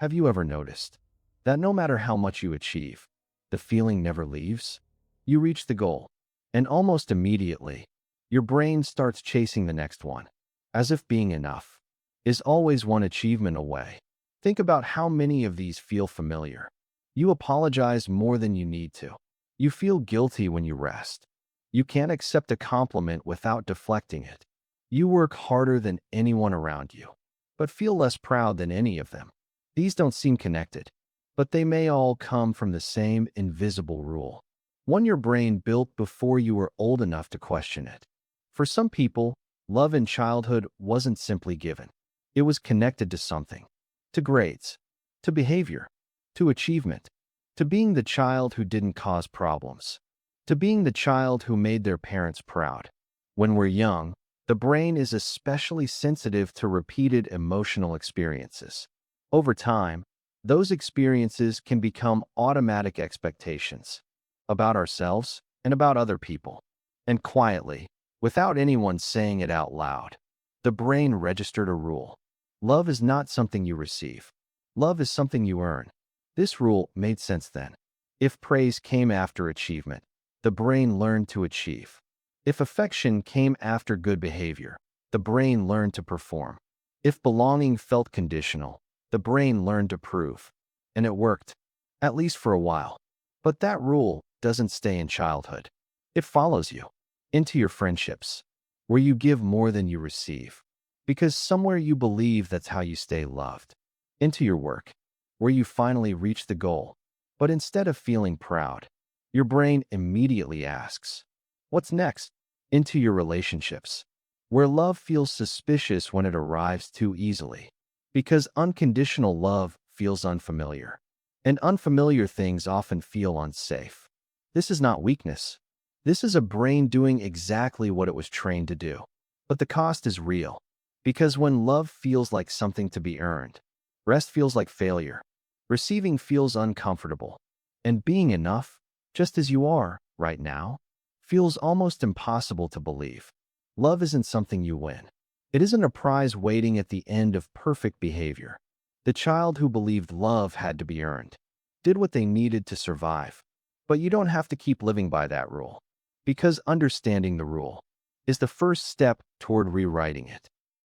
Have you ever noticed that no matter how much you achieve, the feeling never leaves? You reach the goal, and almost immediately, your brain starts chasing the next one, as if being enough is always one achievement away. Think about how many of these feel familiar. You apologize more than you need to. You feel guilty when you rest. You can't accept a compliment without deflecting it. You work harder than anyone around you, but feel less proud than any of them. These don't seem connected, but they may all come from the same invisible rule, one your brain built before you were old enough to question it. For some people, love in childhood wasn't simply given. It was connected to something, to grades, to behavior, to achievement, to being the child who didn't cause problems, to being the child who made their parents proud. When we're young, the brain is especially sensitive to repeated emotional experiences. Over time, those experiences can become automatic expectations about ourselves and about other people. And quietly, without anyone saying it out loud, the brain registered a rule. Love is not something you receive. Love is something you earn. This rule made sense then. If praise came after achievement, the brain learned to achieve. If affection came after good behavior, the brain learned to perform. If belonging felt conditional, the brain learned to prove. And it worked, at least for a while. But that rule doesn't stay in childhood. It follows you into your friendships, where you give more than you receive, because somewhere you believe that's how you stay loved. Into your work, where you finally reach the goal, but instead of feeling proud, your brain immediately asks, what's next? Into your relationships, where love feels suspicious when it arrives too easily, because unconditional love feels unfamiliar, and unfamiliar things often feel unsafe. This is not weakness. This is a brain doing exactly what it was trained to do. But the cost is real, because when love feels like something to be earned, rest feels like failure, receiving feels uncomfortable, and being enough, just as you are right now, feels almost impossible to believe. Love isn't something you win. It isn't a prize waiting at the end of perfect behavior. The child who believed love had to be earned did what they needed to survive. But you don't have to keep living by that rule, because understanding the rule is the first step toward rewriting it.